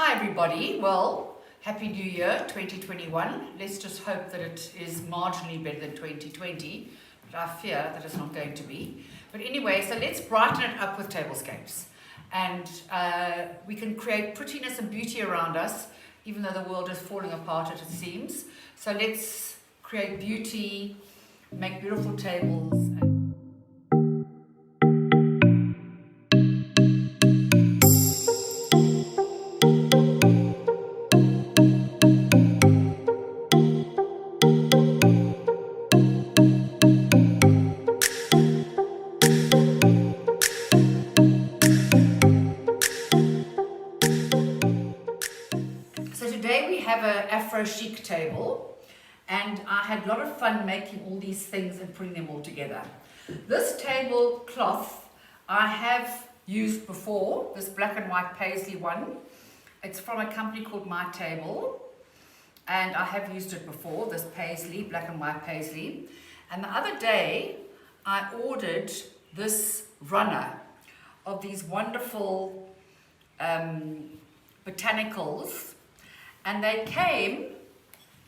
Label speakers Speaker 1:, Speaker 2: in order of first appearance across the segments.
Speaker 1: Hi everybody, well, Happy New Year 2021. Let's just hope that it is marginally better than 2020, but I fear that it's not going to be. But anyway, so let's brighten it up with tablescapes. And we can create prettiness and beauty around us, even though the world is falling apart, it seems. So let's create beauty, make beautiful tables. So today we have an Afro chic table, and I had a lot of fun making all these things and putting them all together. This tablecloth I have used before, this black and white paisley one. It's from a company called My Table, and I have used it before, this paisley, black and white paisley. And the other day I ordered this runner of these wonderful botanicals, and they came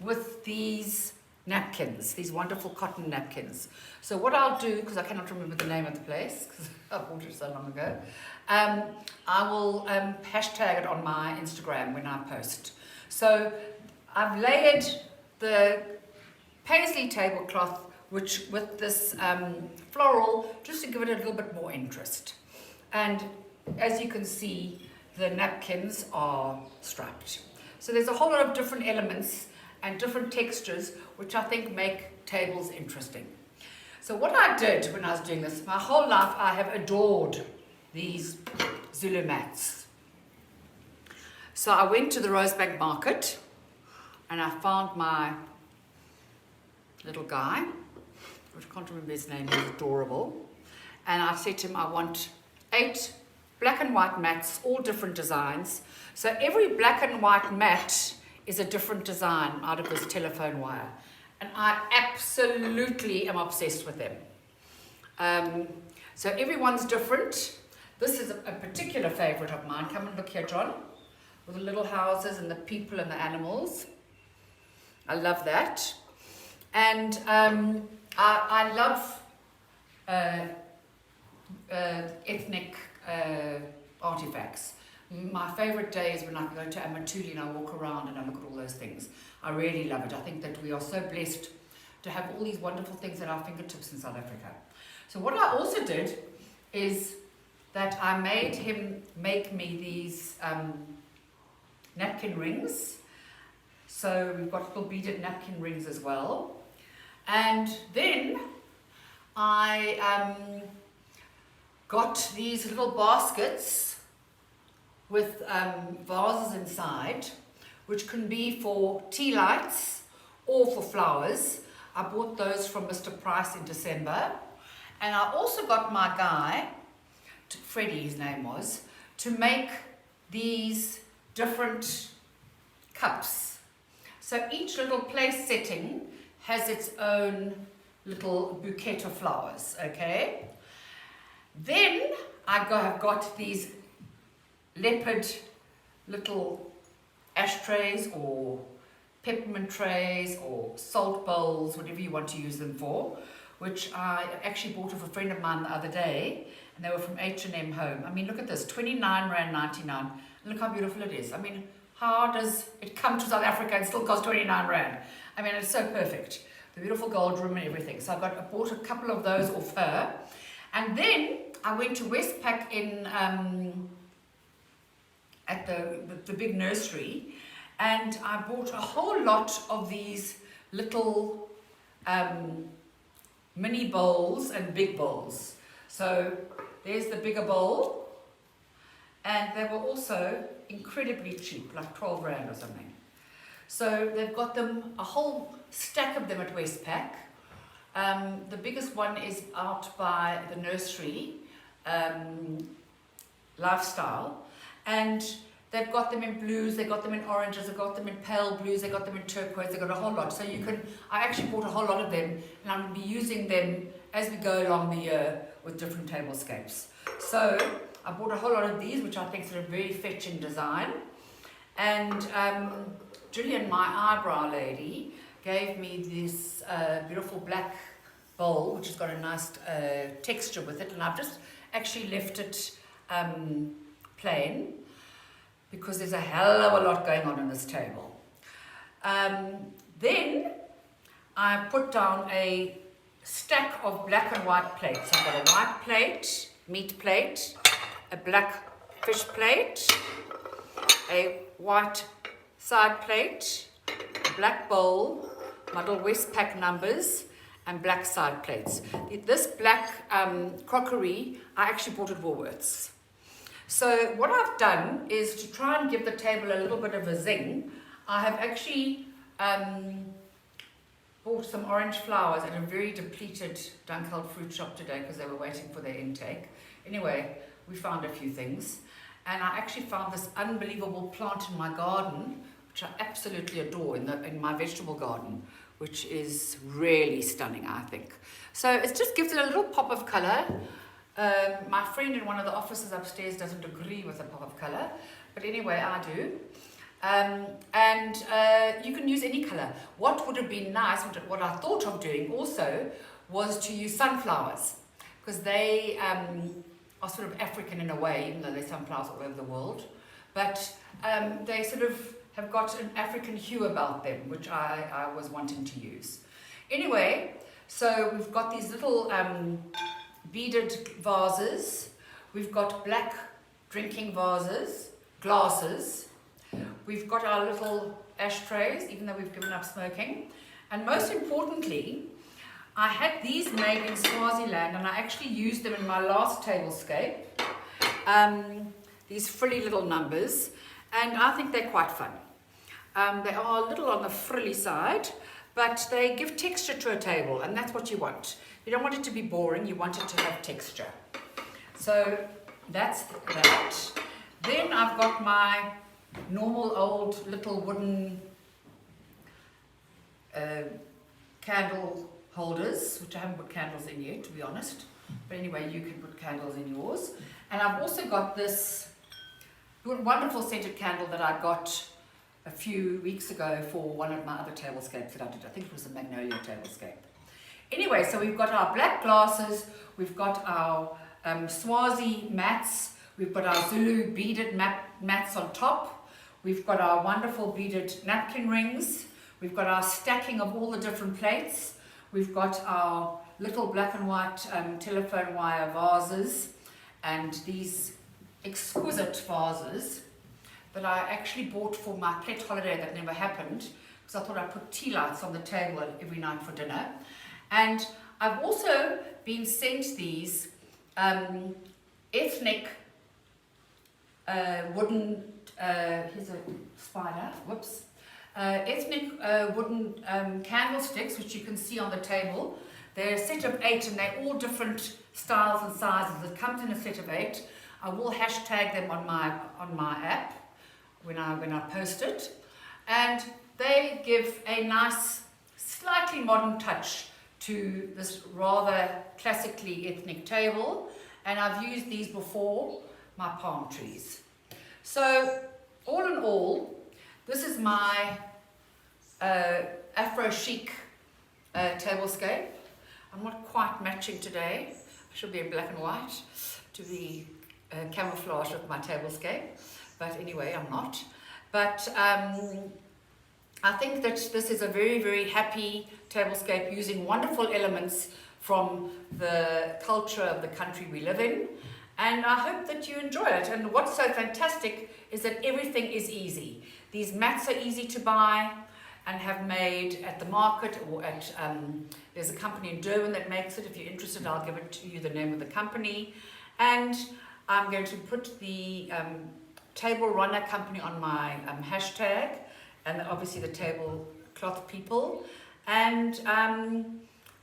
Speaker 1: with these napkins, these wonderful cotton napkins. So what I'll do, because I cannot remember the name of the place, because I bought it so long ago, I will hashtag it on my Instagram when I post. So I've layered the paisley tablecloth with this floral, just to give it a little bit more interest. And as you can see, the napkins are striped. So there's a whole lot of different elements and different textures which I think make tables interesting. So what I did when I was doing this, my whole life I have adored these Zulu mats. So I went to the Rosebank market and I found my little guy, which I can't remember his name, he's adorable. And I said to him, I want 8 black and white mats, all different designs. So every black and white mat is a different design out of this telephone wire. And I absolutely am obsessed with them. So everyone's different. This is a particular favorite of mine. Come and look here, John, with the little houses and the people and the animals. I love that. And I love ethnic artifacts. My favorite day is when I go to Amatuli and I walk around and I look at all those things. I really love it. I think that we are so blessed to have all these wonderful things at our fingertips in South Africa. So what I also did is that I made him make me these napkin rings. So we've got little beaded napkin rings as well. And then I got these little baskets with vases inside, which can be for tea lights or for flowers. I bought those from Mr. Price in December. And I also got my guy, Freddie his name was, to make these different cups. So each little place setting has its own little bouquet of flowers, okay? Then I have got these leopard little ashtrays or peppermint trays or salt bowls, whatever you want to use them for, which I actually bought off a friend of mine the other day, and they were from H&M Home. I mean, look at this, 29.99. Look how beautiful it is. I mean, how does it come to South Africa and still cost 29 Rand? I mean, it's so perfect. The beautiful gold rim and everything. So I bought a couple of those off her. And then I went to Westpac in at the big nursery, and I bought a whole lot of these little mini bowls and big bowls. So there's the bigger bowl, and they were also incredibly cheap, like 12 Rand or something. So they've got them, a whole stack of them at Westpac. The biggest one is out by the nursery, Lifestyle, and they've got them in blues, they've got them in oranges, they've got them in pale blues, they've got them in turquoise, they've got a whole lot. So I actually bought a whole lot of them, and I'm going to be using them as we go along the year with different tablescapes. So I bought a whole lot of these, which I think is a very fetching design. And Gillian, my eyebrow lady, gave me this beautiful black bowl, which has got a nice texture with it, and I've just actually left it plain because there's a hell of a lot going on this table. Then I put down a stack of black and white plates. I've got a white plate, meat plate, a black fish plate, a white side plate, a black bowl, my little Westpac numbers, and black side plates. This black crockery, I actually bought at Woolworths. So what I've done is to try and give the table a little bit of a zing. I have actually bought some orange flowers at a very depleted Dunkeld fruit shop today because they were waiting for their intake. Anyway, we found a few things. And I actually found this unbelievable plant in my garden, which I absolutely adore, in my vegetable garden, which is really stunning, I think. So it just gives it a little pop of colour. My friend in one of the offices upstairs doesn't agree with the pop of colour, but anyway, I do. You can use any colour. What would have been nice, what I thought of doing also, was to use sunflowers, because they are sort of African in a way, even though there's sunflowers all over the world. But they sort of have got an African hue about them, which I was wanting to use. Anyway, so we've got these little beaded vases. We've got black drinking glasses. We've got our little ashtrays, even though we've given up smoking. And most importantly, I had these made in Swaziland, and I actually used them in my last tablescape. These frilly little numbers, and I think they're quite fun. They are a little on the frilly side, but they give texture to a table, and that's what you want. You don't want it to be boring, you want it to have texture. So that's that. Then I've got my normal old little wooden candle holders, which I haven't put candles in yet, to be honest. But anyway, you can put candles in yours. And I've also got this wonderful scented candle that I got a few weeks ago for one of my other tablescapes that I did. I think it was a magnolia tablescape. Anyway, so we've got our black glasses, we've got our Swazi mats, we've got our Zulu beaded mats on top, we've got our wonderful beaded napkin rings, we've got our stacking of all the different plates, we've got our little black and white telephone wire vases, and these exquisite vases that I actually bought for my pet holiday that never happened, because I thought I'd put tea lights on the table every night for dinner. And I've also been sent these ethnic wooden, here's a spider, whoops, ethnic wooden candlesticks, which you can see on the table. They're a set of 8, and they're all different styles and sizes. It comes in a set of 8. I will hashtag them on my app when I post it, and they give a nice, slightly modern touch to this rather classically ethnic table. And I've used these before my palm trees. So all in all, this is my Afro Chic tablescape. I'm not quite matching today. I should be in black and white to be camouflage with my tablescape, but anyway, I'm not. But I think that this is a very, very happy tablescape using wonderful elements from the culture of the country we live in, and I hope that you enjoy it. And what's so fantastic is that everything is easy. These mats are easy to buy and have made at the market, or at there's a company in Durban that makes it. If you're interested, I'll give it to you, the name of the company. And I'm going to put the Table Runner company on my hashtag, and obviously the tablecloth people. And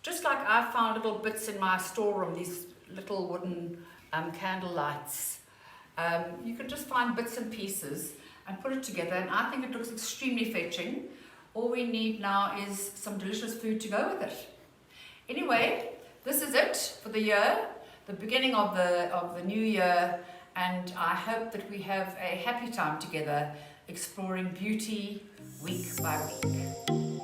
Speaker 1: just like I found little bits in my storeroom, these little wooden candle lights, you can just find bits and pieces and put it together, and I think it looks extremely fetching. All we need now is some delicious food to go with it. Anyway, this is it for the year, the beginning of the new year, and I hope that we have a happy time together exploring beauty week by week.